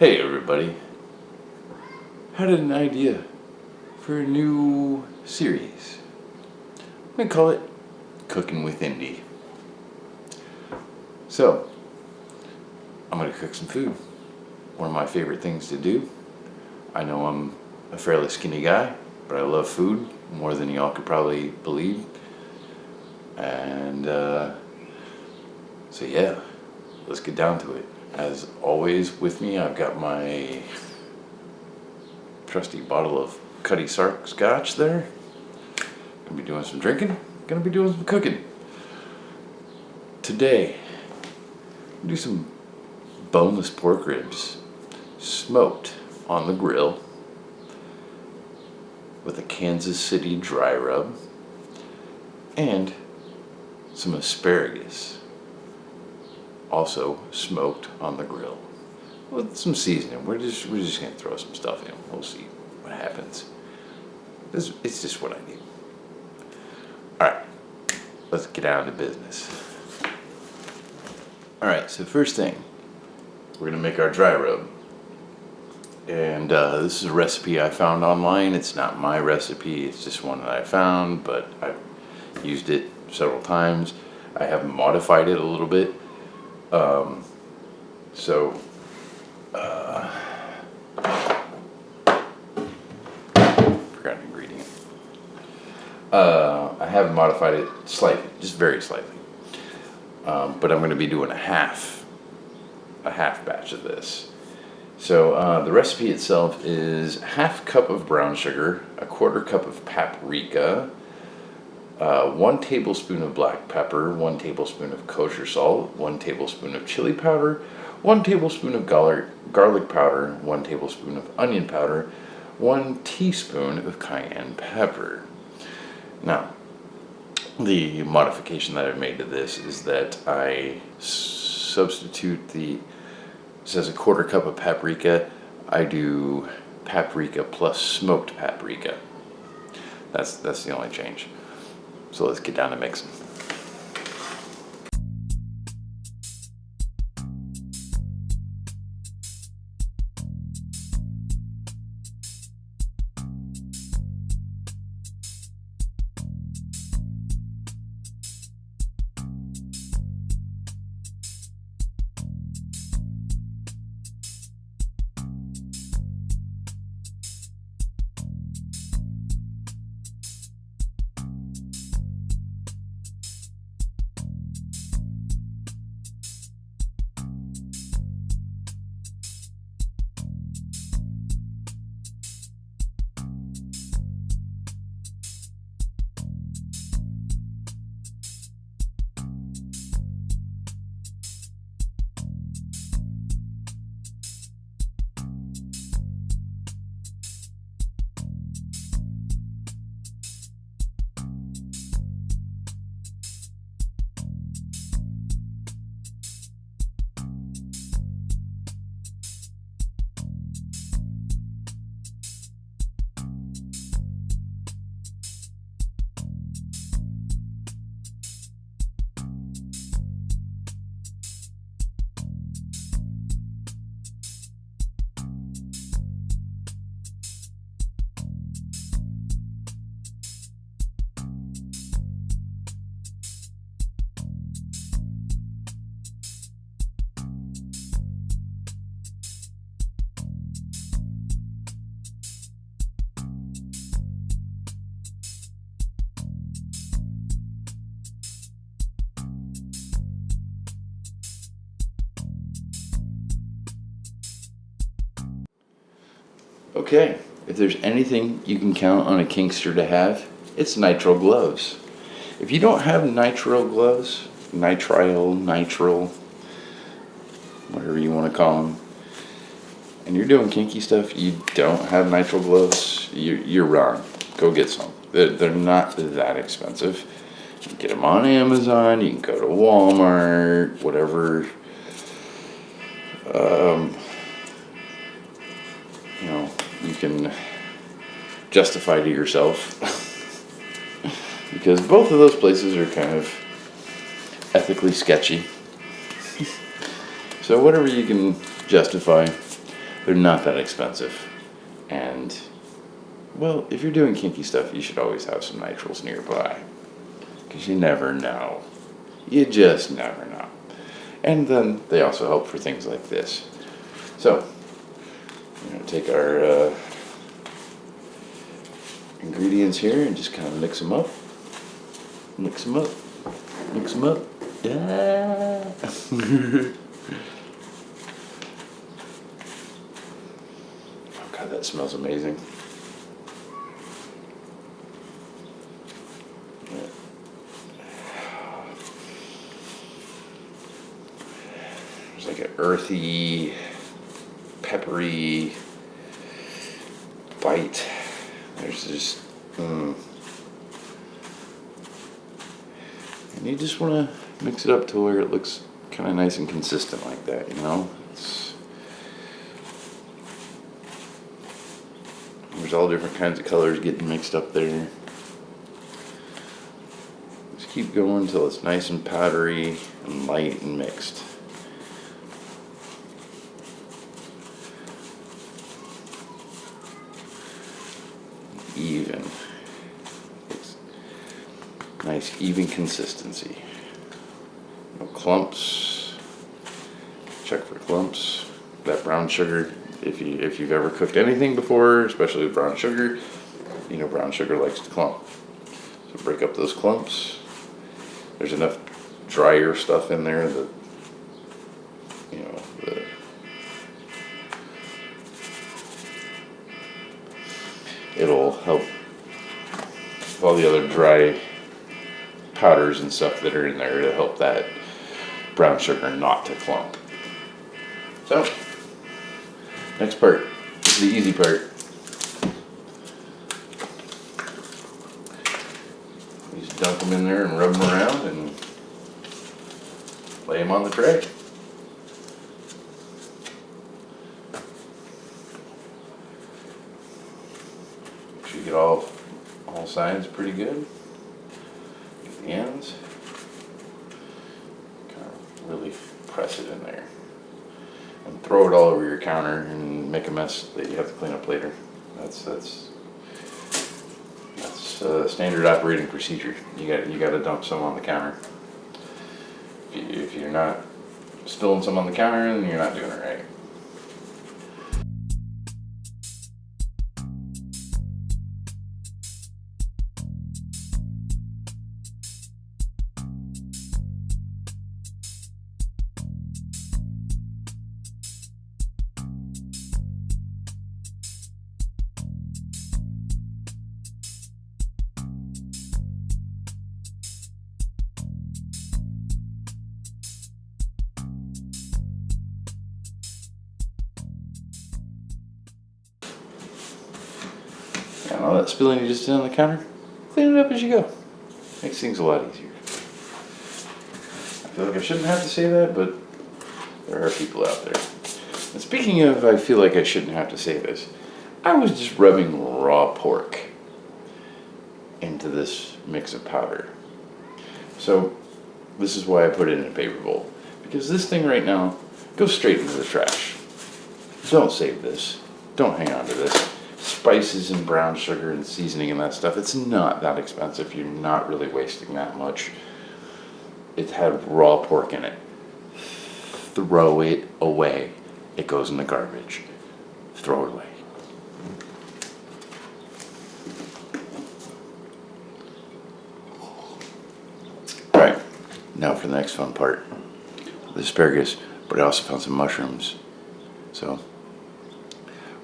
Hey everybody, had an idea for a new series. I'm going to call it Cooking with Indy. So, I'm going to cook some food. One of my favorite things to do. I know I'm a fairly skinny guy, but I love food more than y'all could probably believe. And so yeah, let's get down to it. As always with me, I've got my trusty bottle of Cuddy Sark Scotch there. Gonna be doing some drinking, gonna be doing some cooking. Today, I'm gonna do some boneless pork ribs, smoked on the grill with a Kansas City dry rub and some asparagus, also smoked on the grill with some seasoning. We're just gonna throw some stuff in. We'll see what happens. It's just what I need. All right, let's get down to business. All right, so first thing, we're gonna make our dry rub, and this is a recipe I found online. It's not my recipe. It's just one that I found, but I've used it several times. I have modified it a little bit. Forgot an ingredient. I have modified it slightly, just very slightly. But I'm going to be doing a half batch of this. So the recipe itself is 1/2 cup of brown sugar, 1/4 cup of paprika, 1 tablespoon of black pepper, 1 tablespoon of kosher salt, 1 tablespoon of chili powder, 1 tablespoon of garlic powder, 1 tablespoon of onion powder, 1 teaspoon of cayenne pepper. Now, the modification that I've made to this is that I substitute it says 1/4 cup of paprika. I do paprika plus smoked paprika. That's the only change. So let's get down to mixing. Okay, if there's anything you can count on a kinkster to have, it's nitrile gloves. If you don't have nitrile gloves, nitrile, whatever you want to call them, and you're doing kinky stuff, you don't have nitrile gloves, you're wrong. Go get some. They're not that expensive. You can get them on Amazon, you can go to Walmart, whatever. You can justify to yourself because both of those places are kind of ethically sketchy. So whatever you can justify. They're not that expensive. And, well, if you're doing kinky stuff, you should always have some nitrils nearby. Because you never know. You just never know. And then they also help for things like this. So, we're going to take our ingredients here and just kind of mix them up. Mix them up. Mix them up. Yeah. Oh God, that smells amazing. There's like an earthy, peppery bite. There's just, and you just want to mix it up to where it looks kind of nice and consistent like that, you know? There's all different kinds of colors getting mixed up there. Just keep going until it's nice and powdery and light and mixed. Even. It's nice, even consistency. No clumps. Check for clumps. That brown sugar, if you've ever cooked anything before, especially with brown sugar, you know brown sugar likes to clump. So break up those clumps. There's enough drier stuff in there that, you know, it'll help with all the other dry powders and stuff that are in there to help that brown sugar not to clump. So, next part is the easy part. You just dunk them in there and rub them around and lay them on the tray. You get all sides pretty good. Get the ends. Kind of really press it in there. And throw it all over your counter and make a mess that you have to clean up later. That's standard operating procedure. You got to dump some on the counter. If you're not spilling some on the counter, then you're not doing it right. And all that spilling you just did on the counter, clean it up as you go. Makes things a lot easier. I feel like I shouldn't have to say that, but there are people out there. And speaking of, I feel like I shouldn't have to say this, I was just rubbing raw pork into this mix of powder. So this is why I put it in a paper bowl. Because this thing right now goes straight into the trash. Don't save this. Don't hang on to this. Spices and brown sugar and seasoning and that stuff, it's not that expensive. You're not really wasting that much. It had raw pork in it. Throw it away. It goes in the garbage. Throw it away. Alright, now for the next fun part. The asparagus, but I also found some mushrooms. So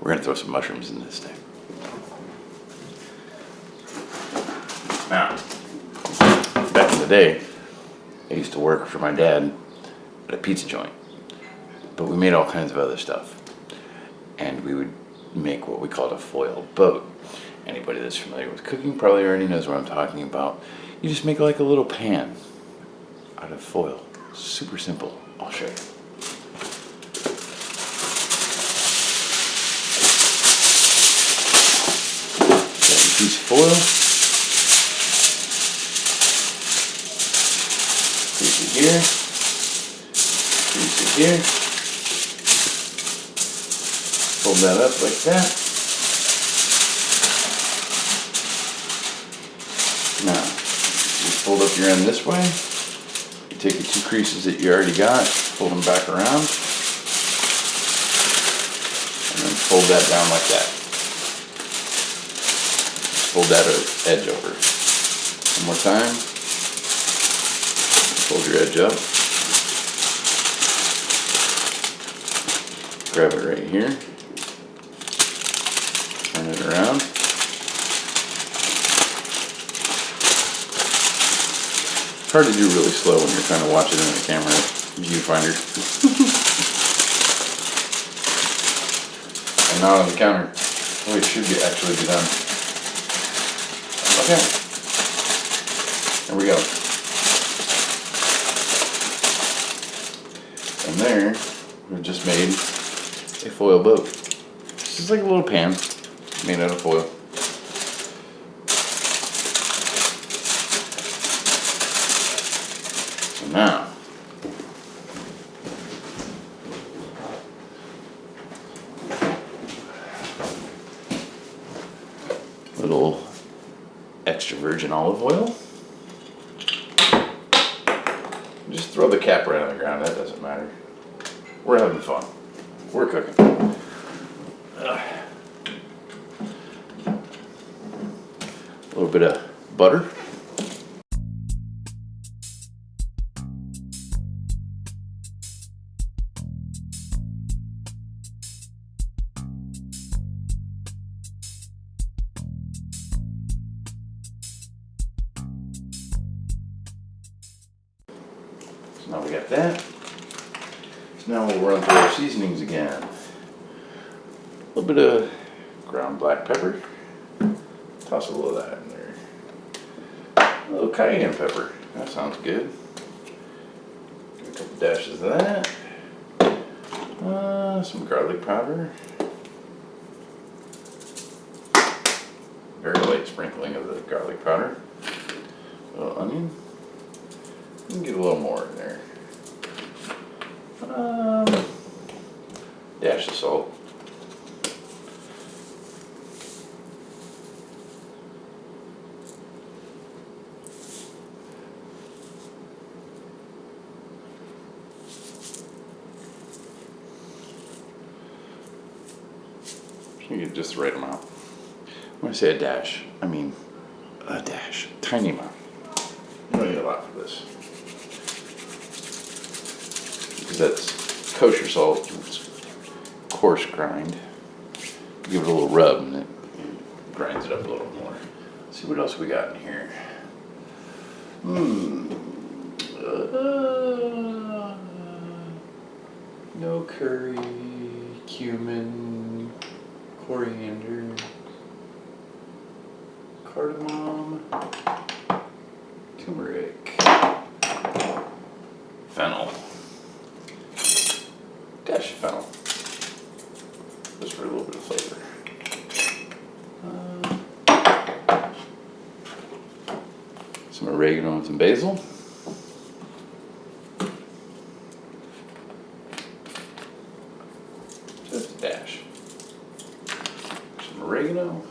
we're going to throw some mushrooms in this thing. Now, back in the day, I used to work for my dad at a pizza joint. But we made all kinds of other stuff. And we would make what we called a foil boat. Anybody that's familiar with cooking probably already knows what I'm talking about. You just make like a little pan out of foil. Super simple. I'll show you. Piece of foil, piece of here, piece of here, Fold that up like that. Now, you fold up your end this way. You take the 2 creases that you already got, fold them back around, and then fold that down like that. Fold that edge over. One more time. Fold your edge up. Grab it right here. Turn it around. It's hard to do really slow when you're trying to watch it in the camera viewfinder. And not on the counter. Oh, it should actually be done. Okay. There we go. And there, we've just made a foil boat. This is like a little pan made out of foil. So now, little extra virgin olive oil. Just throw the cap right on the ground, that doesn't matter. We're having fun. We're cooking. A little bit of butter. So now we got that. So now we'll run through our seasonings again. A little bit of ground black pepper. Toss a little of that in there. A little cayenne pepper. That sounds good. Get a couple dashes of that. Some garlic powder. Very light sprinkling of the garlic powder. A little onion. You can get a little more in there. Dash of salt. You get just the right amount. When I say a dash, I mean a dash. Tiny amount. You don't need a lot for this. Because that's kosher salt. It's coarse grind. Give it a little rub and it grinds it up a little more. Let's see what else we got in here. No curry, cumin, coriander, cardamom, turmeric, fennel, dash of fennel, just for a little bit of flavor. Some oregano and some basil. Just a dash. Some oregano.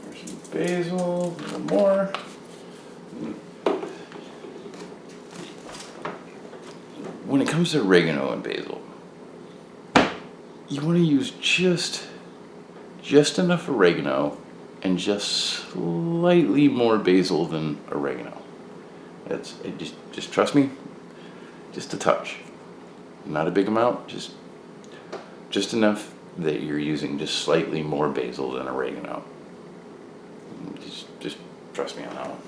There's some basil, a little more. When it comes to oregano and basil, you want to use just enough oregano and just slightly more basil than oregano. Just trust me, just a touch. Not a big amount, just enough that you're using just slightly more basil than oregano. Just trust me on that one.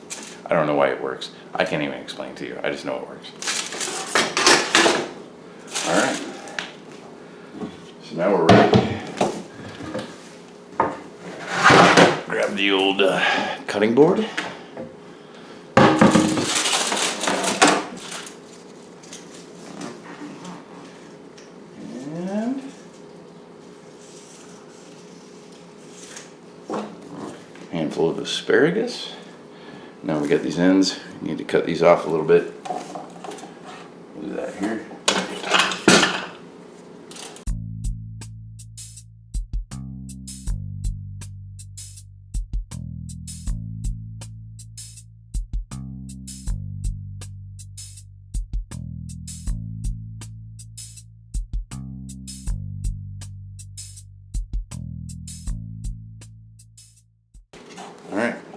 I don't know why it works. I can't even explain to you. I just know it works. All right. So now we're ready. Grab the old cutting board. And handful of asparagus. Now we got these ends. We need to cut these off a little bit. We'll do that here.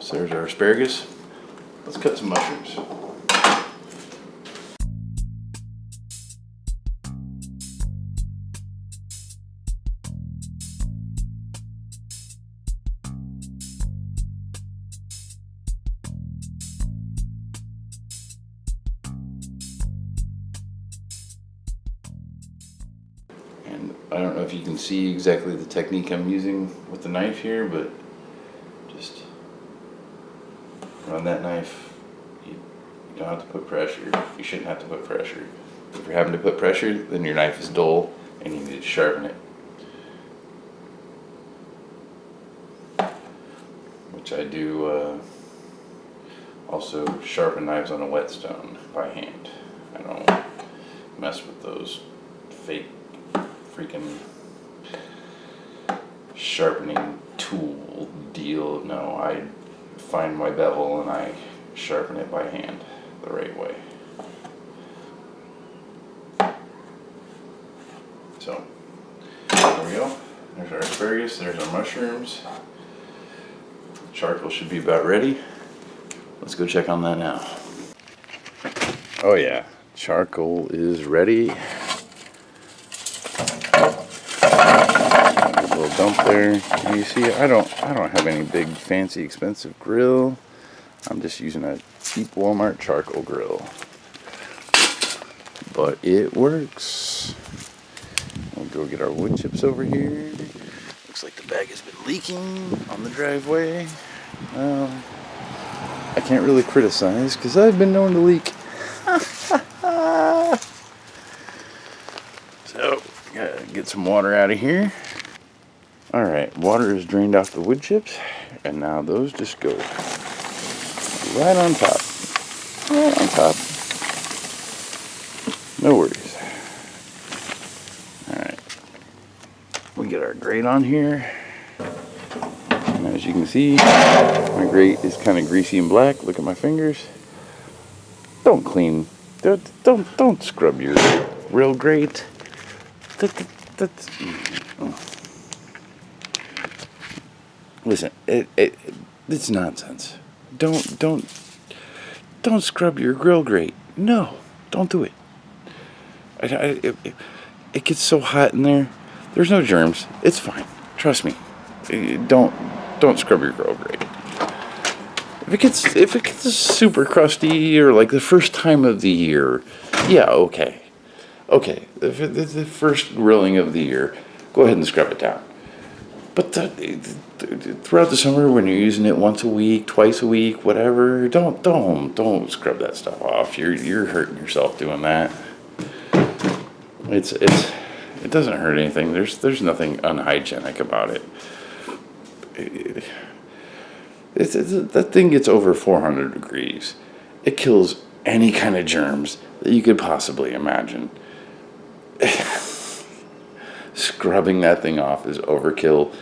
So there's our asparagus. Let's cut some mushrooms. And I don't know if you can see exactly the technique I'm using with the knife here, but just run that knife. You don't have to put pressure. You shouldn't have to put pressure. If you're having to put pressure, then your knife is dull and you need to sharpen it. Which I do also sharpen knives on a whetstone by hand. I don't mess with those fake freaking sharpening tool deal. No, I find my bevel and I sharpen it by hand the right way. So there we go. There's our asparagus, there's our mushrooms. Charcoal should be about ready. Let's go check on that now. Oh yeah, charcoal is ready. A little dump there. And you see, I don't have any big fancy expensive grill. I'm just using a cheap Walmart charcoal grill. But it works. We'll go get our wood chips over here. Looks like the bag has been leaking on the driveway. I can't really criticize because I've been known to leak. So, gotta get some water out of here. Alright, water is drained off the wood chips, and now those just go right on top. Right on top. No worries. Alright. We get our grate on here. And as you can see, my grate is kind of greasy and black. Look at my fingers. Don't clean. Don't scrub your real grate. Listen, it's nonsense. Don't scrub your grill grate. No, don't do it. It gets so hot in there. There's no germs. It's fine. Trust me. Don't scrub your grill grate. If it gets super crusty or like the first time of the year, yeah, okay. Okay, if it's the first grilling of the year, go ahead and scrub it down. But throughout the summer, when you're using it once a week, twice a week, whatever, don't scrub that stuff off. You're hurting yourself doing that. It doesn't hurt anything. There's nothing unhygienic about it. That thing gets over 400 degrees. It kills any kind of germs that you could possibly imagine. Scrubbing that thing off is overkill,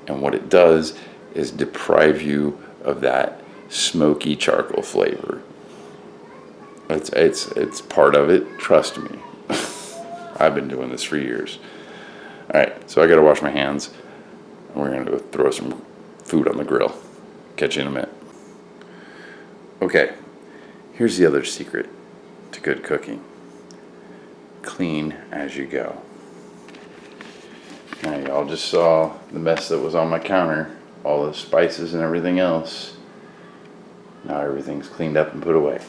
and what it does is deprive you of that smoky charcoal flavor. It's part of it, trust me. I've been doing this for years. Alright, so I gotta wash my hands, and we're gonna go throw some food on the grill. Catch you in a minute. Okay, here's the other secret to good cooking. Clean as you go. Now y'all just saw the mess that was on my counter, all the spices and everything else. Now everything's cleaned up and put away.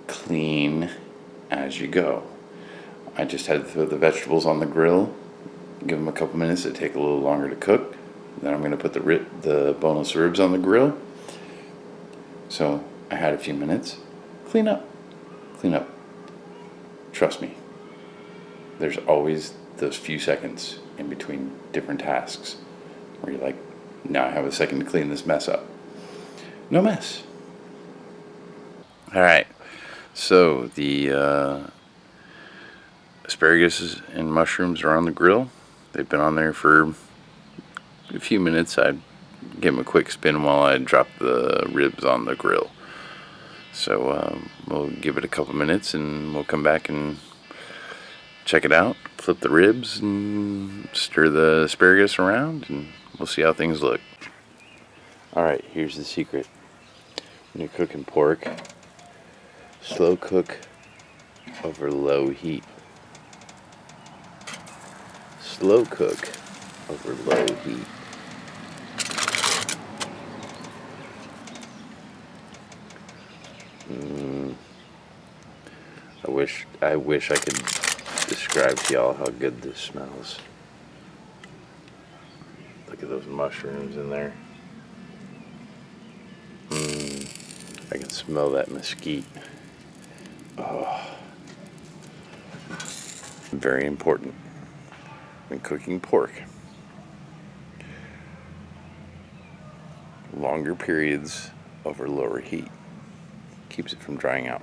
Clean as you go. I just had to throw the vegetables on the grill, give them a couple minutes to take a little longer to cook. Then I'm going to put the boneless ribs on the grill. So I had a few minutes. Clean up. Trust me. There's always those few seconds in between different tasks where you're like, now I have a second to clean this mess up. No mess. All right. So the asparagus and mushrooms are on the grill. They've been on there for a few minutes. I'd give them a quick spin while I drop the ribs on the grill. So we'll give it a couple minutes and we'll come back and check it out. Flip the ribs and stir the asparagus around, and We'll see how things look. Alright, here's the secret. When you're cooking pork, slow cook over low heat. Slow cook over low heat. I wish I could describe to y'all how good this smells. Look at those mushrooms in there. I can smell that mesquite. Oh. Very important when cooking pork. Longer periods over lower heat keeps it from drying out.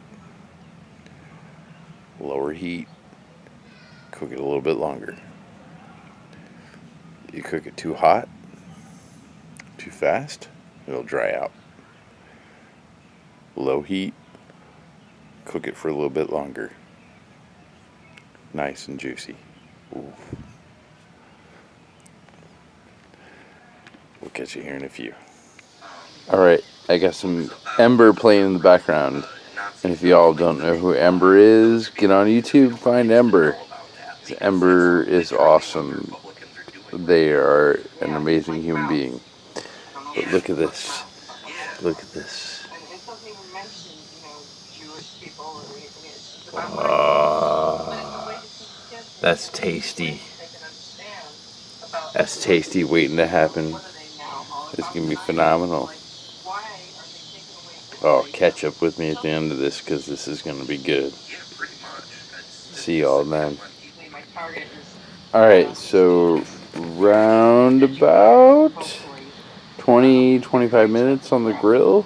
Lower heat, cook it a little bit longer. You cook it too hot, too fast, it'll dry out. Low heat, cook it for a little bit longer. Nice and juicy. Ooh. We'll catch you here in a few. Alright, I got some Ember playing in the background. And if y'all don't know who Ember is, get on YouTube, find Ember. Ember is awesome. They are an amazing human being. But look at this. Look at this. That's tasty. That's tasty waiting to happen. It's going to be phenomenal. Oh, catch up with me at the end of this because this is going to be good. See y'all then. Alright, so round about 20-25 minutes on the grill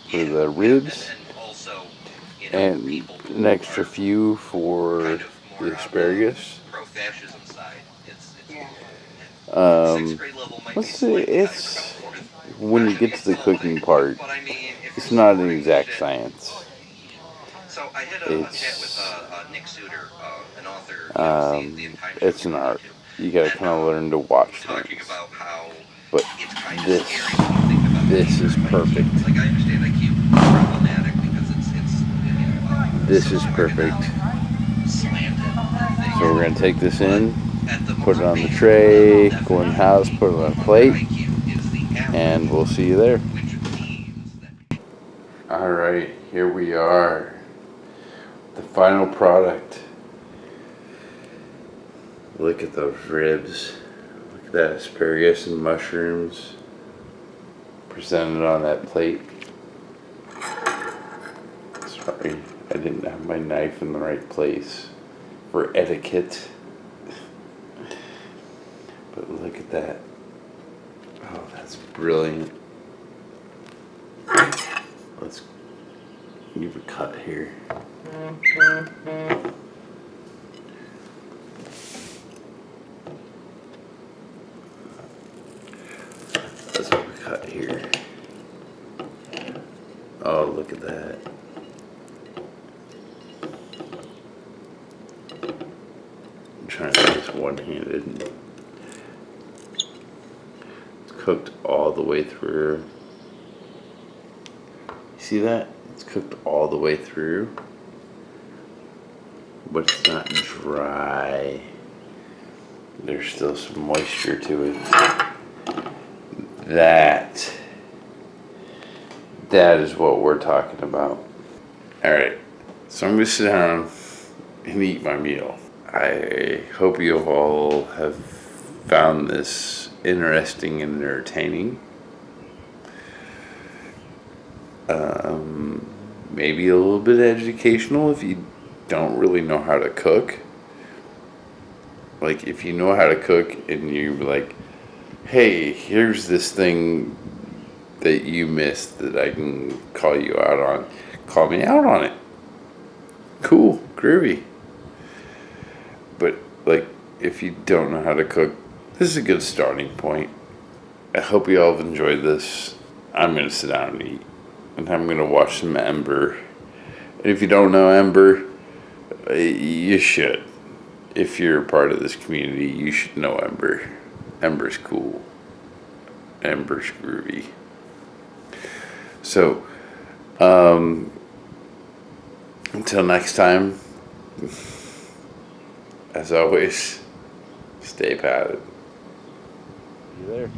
for the ribs and an extra few for the asparagus. Let's see, it's when you get to the cooking part, it's not an exact science. It's an art. You gotta kind of learn to watch things. But this is perfect. This is perfect. So we're gonna take this in, put it on the tray, go in the house, put it on a plate, and we'll see you there. Alright, here we are. The final product. Look at those ribs. Look at that asparagus and mushrooms presented on that plate. Sorry, I didn't have my knife in the right place for etiquette. But look at that. Oh, that's brilliant. Let's give a cut here. Let's have a cut here. Oh, look at that. I'm trying to do this one-handed. It's cooked all the way through. See that? It's cooked all the way through, but it's not dry. There's still some moisture to it. That is what we're talking about. Alright, so I'm going to sit down and eat my meal. I hope you all have found this interesting and entertaining. Maybe a little bit educational if you don't really know how to cook. Like, if you know how to cook and you're like, hey, here's this thing that you missed that I can call you out on. Call me out on it. Cool, groovy. But, like, if you don't know how to cook, this is a good starting point. I hope you all have enjoyed this. I'm going to sit down and eat. And I'm going to watch some Ember. And if you don't know Ember, you should. If you're a part of this community, you should know Ember. Ember's cool. Ember's groovy. So, until next time, as always, stay patted. You there?